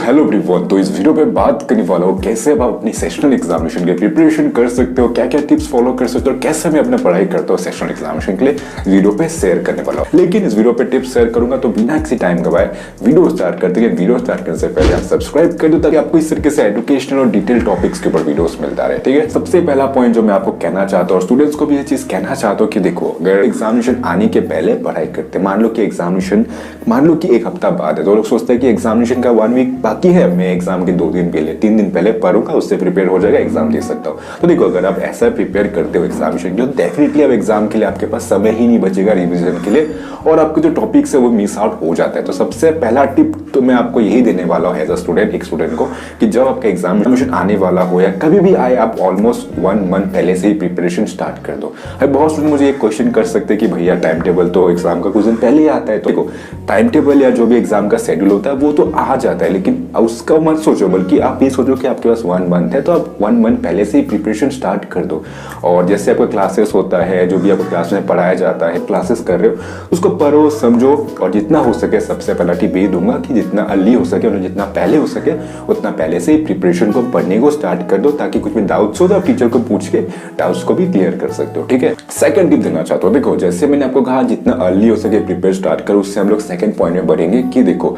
Hello everyone, तो इस video पे बात करने वाला हूँ कैसे आप अपनी सेशनल एग्जामिनेशन के प्रिपरेशन कर सकते हो, क्या क्या टिप्स फॉलो कर सकते हो, कैसे मैं अपना पढ़ाई करता हूँ सेशनल एग्जामिनेशन के लिए वीडियो पे शेयर करने वाला हूँ। लेकिन इस वीडियो पे टिप्स शेयर करूंगा तो बिना किसी टाइम गवाए वीडियो स्टार्ट करते हैं। वीडियो स्टार्ट करने से पहले आप सब्सक्राइब कर दो ताकि आपको इस तरीके से एजुकेशनल और डिटेल टॉपिक्स के ऊपर वीडियोस मिलता रहे। ठीक है, सबसे पहला पॉइंट जो मैं आपको कहना चाहता हूँ और स्टूडेंट्स को भी ये चीज कहना चाहता हूँ कि देखो, अगर एग्जामिनेशन आने के पहले पढ़ाई करते, मान लो कि एक हफ्ता बाद है, तो लोग सोचते हैं कि एग्जामिनेशन का 1 वीक बाकी है, मैं एग्जाम के 2 दिन पहले 3 दिन पहले पढ़ूंगा, उससे प्रिपेयर हो जाएगा, एग्जाम दे सकता हूँ। तो देखो, अगर आप ऐसा प्रिपेयर करते हो एग्जामिनेशन के लिए, डेफिनेटली अब एग्जाम के लिए आपके पास समय ही नहीं बचेगा रिविजन के लिए, और आपके जो टॉपिक्स है वो मिस आउट हो जाता है। तो सबसे पहला टिप तो मैं आपको यही देने वाला हूँ एज अ स्टूडेंट, एक स्टूडेंट को, कि जब आपका एग्जामिनेशन आने वाला हो या कभी भी आए, आप ऑलमोस्ट 1 मंथ पहले से ही प्रिपरेशन स्टार्ट कर दो। बहुत स्टूडेंट मुझे एक क्वेश्चन कर सकते हैं कि भैया टाइम टेबल तो एग्जाम का कुछ दिन पहले ही आता है। तो देखो, टाइम टेबल या जो भी एग्जाम का शेड्यूल होता है वो तो आ जाता है, लेकिन उसका मत सोचो, बल्कि आप ये सोचो कि आपके पास 1 मंथ है, तो आप 1 मंथ पहले से ही प्रिपरेशन स्टार्ट कर दो। और जैसे आपका क्लासेस होता है, जो भी आपको क्लास में पढ़ाया जाता है, क्लासेस कर रहे हो, उसको पढ़ो, समझो, और जितना हो सके, सबसे पहला टिप ये दूंगा कि जितना अर्ली हो सके और जितना पहले हो सके उतना पहले से ही प्रिपरेशन को पढ़ने को स्टार्ट कर दो, ताकि कुछ भी डाउट्स हो तो आप टीचर को पूछ के डाउट्स को भी क्लियर कर सकते हो। ठीक है, सेकंड टिप देना चाहता हूँ। देखो, जैसे मैंने आपको कहा जितना अर्ली हो सके प्रिपेयर स्टार्ट करो, उससे हम लोग सेकंड पॉइंट में बढ़ेंगे कि देखो,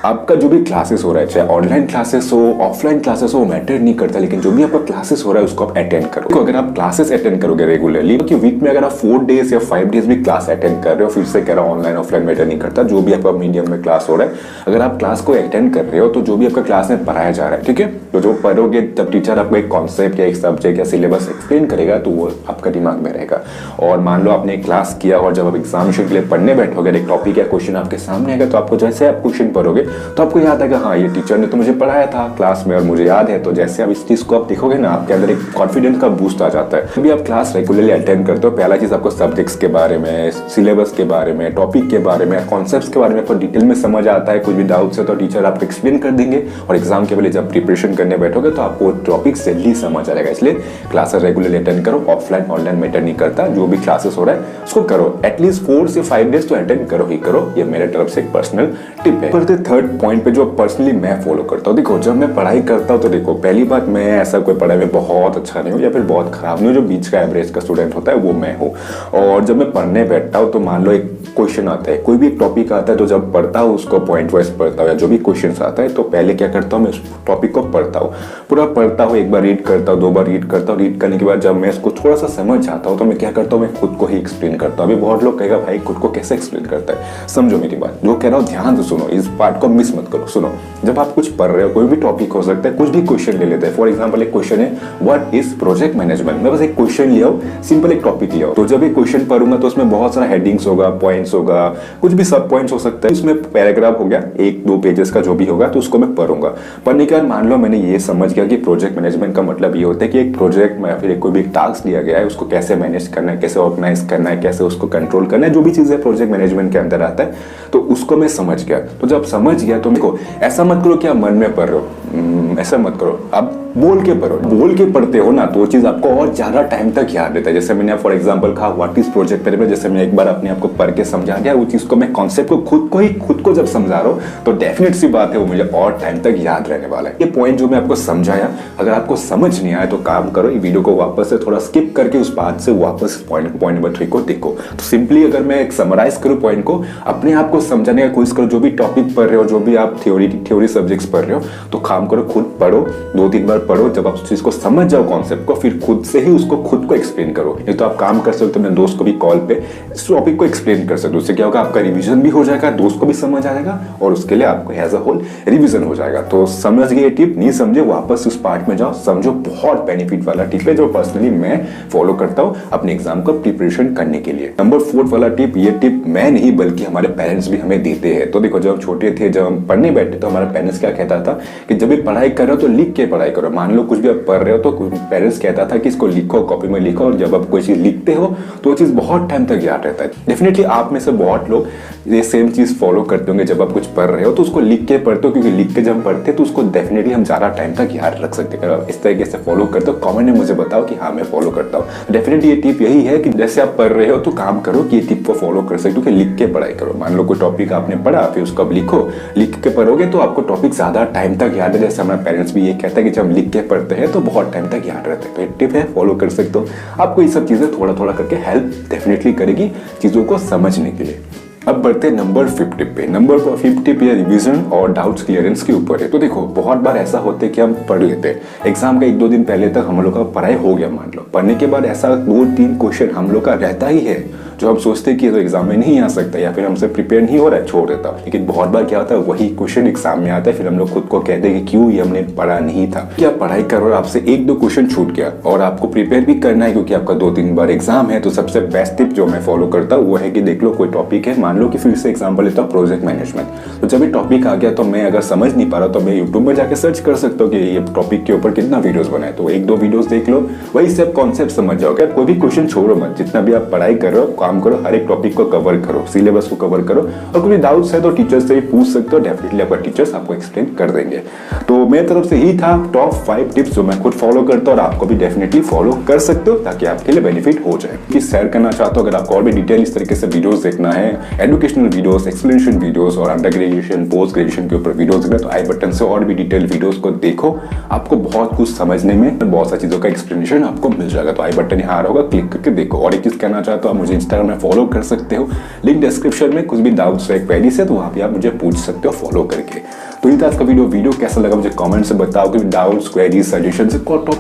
आपका जो भी क्लासेस हो रहा है, चाहे ऑनलाइन क्लासेस हो, ऑफलाइन क्लासेस हो, मैटर नहीं करता, लेकिन जो भी आपका क्लासेस हो रहा है उसको आप अटेंड करो। तो अगर आप क्लासेस अटेंड करोगे रेगुलरली, कि वीक में अगर आप 4 डेज या 5 डेज भी क्लास अटेंड कर रहे हो, फिर से कह रहा हूं ऑनलाइन ऑफलाइन मैटर नहीं करता, जो भी आपका मीडियम में क्लास हो रहा है, अगर आप क्लास को अटेंड कर रहे हो तो जो भी आपका क्लास में पढ़ाया जा रहा है, ठीक है, तो जो पढ़ोगे तब टीचर आपको एक कॉन्सेप्ट या एक सब्जेक्ट या सिलेबस एक्सप्लेन करेगा, तो वो आपका दिमाग में रहेगा। और मान लो आपने क्लास किया और जब आप एग्जामिनेशन के लिए पढ़ने बैठोगे, एक टॉपिक या क्वेश्चन आपके सामने आएगा, तो आपको जैसे आप क्वेश्चन पढ़ोगे तो आपको याद आएगा, हाँ ये टीचर ने तो मुझे पढ़ाया था क्लास में और मुझे याद है। तो जैसे आप इस चीज को आप देखोगे ना, आपके अंदर एक कॉन्फिडेंस का बूस्ट आ जाता है। अभी आप क्लास रेगुलरली अटेंड करते हो, पहला चीज आपको सब्जेक्ट्स के बारे में, सिलेबस के बारे में, टॉपिक के बारे में, कॉन्सेप्ट्स के बारे में आपको डिटेल में समझ आता है। कुछ भी डाउट्स है तो टीचर आपको एक्सप्लेन कर देंगे, और एग्जाम के पहले जब प्रिपरेशन करने बैठोगे तो आपको टॉपिक जल्दी समझ आ जाएगा। इसलिए क्लासेस रेगुलरली अटेंड करो, ऑफलाइन ऑनलाइन मैटर नहीं करता, जो भी क्लासेस हो रहा है उसको करो, एटलीस्ट 4 से 5 डेज तो अटेंड करो ही करो। ये मेरे तरफ से एक पर्सनल टिप है। पर थर्ड पॉइंट पे जो पर्सनली मैं फॉलो करता हूँ, देखो, जब मैं पढ़ाई करता हूँ तो देखो, पहली बात, मैं ऐसा कोई पढ़ाई में बहुत अच्छा नहीं हूँ या फिर बहुत खराब नहीं हूँ, जो बीच का एवरेज का स्टूडेंट होता है वो मैं हूँ। और जब मैं पढ़ने बैठता हूँ तो मान लो एक क्वेश्चन आता है, कोई भी एक टॉपिक आता है, तो जब पढ़ता हूँ उसको पॉइंट वाइज पढ़ता हूँ, या जो भी क्वेश्चन आता है तो पहले क्या करता हूँ, मैं उस टॉपिक को पढ़ता हूँ, पूरा पढ़ता हूँ, एक बार रीड करता हूँ, 2 बार रीड करता हूँ। रीड करने के बाद जब मैं इसको थोड़ा सा समझ जाता हूँ तो मैं क्या करता हूँ, मैं खुद को ही एक्सप्लेन करता हूँ। अभी बहुत लोग कहेगा भाई खुद को कैसे एक्सप्लेन करता है, समझो मेरी बात, जो कह रहा हूँ ध्यान से सुनो, इस पार्ट को मिस मत करो। सुनो, जब आप कुछ पढ़ रहे हो, कोई भी टॉपिक हो सकता है, कुछ भी क्वेश्चन ले लेते हैं। फॉर एग्जांपल एक क्वेश्चन है, व्हाट इज प्रोजेक्ट मैनेजमेंट, मैं बस एक क्वेश्चन लिया हूं, सिंपल एक टॉपिक लिया हूं, तो जब ये क्वेश्चन पढ़ूंगा तो उसमें बहुत सारा हेडिंग्स होगा, पॉइंट्स होगा, कुछ भी सब पॉइंट्स हो सकता है, उसमें पैराग्राफ हो गया, 1-2 पेजेस का जो भी होगा, तो उसको मैं पढ़ूंगा। पढ़ने के बाद मान लो मैंने ये समझ गया कि प्रोजेक्ट मैनेजमेंट का मतलब ये होता है कि एक प्रोजेक्ट में फिर कोई भी एक टास्क दिया गया है, उसको कैसे मैनेज करना है, कैसे ऑर्गेनाइज करना है, कैसे उसको कंट्रोल करना है, जो भी चीजें प्रोजेक्ट मैनेजमेंट के अंदर आता है, तो उसको मैं समझ गया। तो जब समझ गया तो देखो, ऐसा मत करो कि आप मन में पढ़ रहे हो, ऐसा मत करो, आप बोल के पढ़ो। बोल के पढ़ते हो ना तो वो चीज आपको और ज्यादा टाइम तक याद रहता है। जैसे मैंने फॉर एग्जांपल कहा व्हाट इज प्रोजेक्ट मैनेजमेंट, जैसे मैं एक बार अपने आप को पढ़ के समझा गया, वो चीज को मैं कॉन्सेप्ट को खुद को जब समझा रहा हूँ तो डेफिनेट सी बात है वो मुझे और टाइम तक याद रहने वाला है। ये पॉइंट जो मैं आपको समझाया, अगर आपको समझ नहीं आया तो काम करो, ये वीडियो को वापस से थोड़ा स्किप करके उस बात से वापस पॉइंट नंबर 3 को देखो। तो सिंपली अगर मैं एक समराइज करूँ पॉइंट को, अपने आप को समझाने का कोशिश करो, जो भी टॉपिक पढ़ रहे हो, जो भी आप थ्योरी सब्जेक्ट्स पढ़ रहे हो, तो काम करो, खुद पढ़ो, 2-3 बार पढ़ो, जब आप को समझ जाओ कॉन्सेप्ट को, फिर खुद से ही उसको खुद को एक्सप्लेन करो। नहीं तो आप काम कर सकते हो, अपने दोस्त को भी कॉल पे इस टॉपिक को एक्सप्लेन कर सकते हो। उससे क्या होगा, आपका रिवीजन भी हो जाएगा, दोस्त को भी समझ आएगा, और उसके लिए आपको एज अ होल रिवीजन हो जाएगा। तो समझ गए टिप, नहीं समझे वापस उस पार्ट में जाओ, समझो, बहुत बेनिफिट वाला टिप है जो पर्सनली मैं फॉलो करता हूँ अपने एग्जाम को प्रिपरेशन करने के लिए। नंबर 4 वाला टिप, ये टिप मैं नहीं बल्कि हमारे पेरेंट्स भी हमें देते हैं। तो देखो, जब हम छोटे थे, जब हम पढ़ने बैठे तो हमारा पेरेंट्स क्या कहता था कि जब भी पढ़ाई कर रहे हो तो लिख के पढ़ाई करो। मान लो कुछ भी आप पढ़ रहे हो तो पेरेंट्स कहता था कि इसको लिखो, कॉपी में लिखो, और जब आप कोई चीज लिखते हो तो वो चीज बहुत टाइम तक याद रहता है। डेफिनेटली आप में से बहुत लोग ये सेम चीज फॉलो करते होंगे। जब आप कुछ पढ़ रहे हो तो उसको लिख के पढ़ते हो, क्योंकि लिख के जब हम पढ़ते हैं तो उसको डेफिनेटली हम ज्यादा टाइम तक याद रख सकते हैं। अगर आप इस तरीके से फॉलो करते हो, कमेंट में मुझे बताओ कि हाँ मैं फॉलो करता हूँ। डेफिनेटली ये टिप यही है कि जैसे आप पढ़ रहे हो तो काम करो कि ये टिप को फॉलो कर सकते हो कि लिख के पढ़ाई करो। मान लो कोई टॉपिक आपने पढ़ा, फिर उसको अब लिखो, लिख के पढ़ोगे तो आपको टॉपिक ज्यादा टाइम तक याद है। जैसे हमारे पेरेंट्स भी ये कहते हैं कि जब हम लिख के पढ़ते हैं तो बहुत टाइम तक याद रहता है। तो ये टिप है, फॉलो कर सकते हो। आपको ये सब चीजें थोड़ा थोड़ा करके हेल्प डेफिनेटली करेगी चीजों को समझने के लिए। अब बढ़ते हैं नंबर 50 पे। नंबर 50 पे रिवीजन और डाउट्स क्लियरेंस के ऊपर है। तो देखो बहुत बार ऐसा होता है कि हम पढ़ लेते हैं, एग्जाम का 1-2 दिन पहले तक हम लोग का पढ़ाई हो गया, मान लो पढ़ने के बाद ऐसा 2-3 क्वेश्चन हम लोग का रहता ही है जो हम सोचते हैं कि तो एग्जाम में नहीं आ सकता या फिर हमसे प्रिपेयर नहीं हो रहा है, छोड़ देता। लेकिन बहुत बार क्या होता है, वही क्वेश्चन एग्जाम में आता है, फिर हम लोग खुद को कहते हैं कि क्यों ये हमने पढ़ा नहीं था। क्या पढ़ाई करो और आपसे 1-2 क्वेश्चन छूट गया और आपको प्रिपेयर भी करना है क्योंकि आपका 2-3 बार एग्जाम है, तो सबसे बेस्ट टिप जो मैं फॉलो करता हूँ वो है कि देख लो कोई टॉपिक है, मान लो कि फिर से एग्जाम्पल लेता हूँ प्रोजेक्ट मैनेजमेंट। तो जब ये टॉपिक आ गया तो मैं अगर समझ नहीं पा रहा तो मैं यूट्यूब में जाकर सर्च कर सकता हूँ कि ये टॉपिक के ऊपर कितना वीडियोस बनाए, तो 1-2 वीडियोस देख लो, वही सब कॉन्सेप्ट समझ जाओगे। कोई भी क्वेश्चन छोड़ो मत, जितना भी आप पढ़ाई कर रहे हो काम करो, हर एक टॉपिक को कवर करो, सिलेबस को कवर करो, और कोई डाउट्स है तो टीचर्स से भी पूछ सकते हो, डेफिनेटली आपका टीचर्स आपको एक्सप्लेन कर देंगे। तो मेरी तरफ से ही था टॉप 5 टिप्स जो मैं खुद फॉलो करता हूँ और आपको भी डेफिनेटली फॉलो कर सकते हो ताकि आपके लिए बेनिफिट हो जाए। कि शेयर करना चाहता हूँ, अगर आपको और भी डिटेल इस तरीके से वीडियोस देखना है, एजुकेशनल वीडियोस, एक्सप्लेनेशन वीडियोस और अंडर ग्रेजुएशन पोस्ट ग्रेजुएशन के ऊपर वीडियोस देखना, तो आई बटन से और भी डिटेल वीडियोस को देखो, आपको बहुत कुछ समझने में बहुत सारी चीजों का एक्सप्लेनेशन आपको मिल जाएगा। तो आई बटन यहाँ आ रहा होगा, क्लिक करके देखो। और एक चीज कहना चाहता हूँ, आप मुझे इंस्टाग्राम में फॉलो कर सकते हो, लिंक डिस्क्रिप्शन में। कुछ भी डाउट्स है क्वेरी से तो वहाँ पे आप मुझे पूछ सकते हो फॉलो करके। तो ये था आज का वीडियो कैसा लगा मुझे कमेंट से बताओ, कि डाउट्स क्वेरी सजेशन से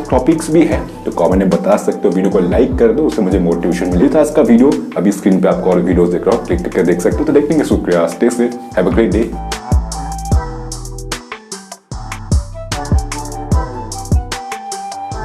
टॉपिक्स भी है तो कमेंट में बता सकते हो। वीडियो को लाइक कर दो, उससे मुझे मोटिवेशन मिली। था आज का वीडियो, अभी स्क्रीन पे आपको और वीडियोस देख रहा हूँ, क्लिक करके देख सकते हो। तो देखने के शुक्रिया, stay safe, have a great day.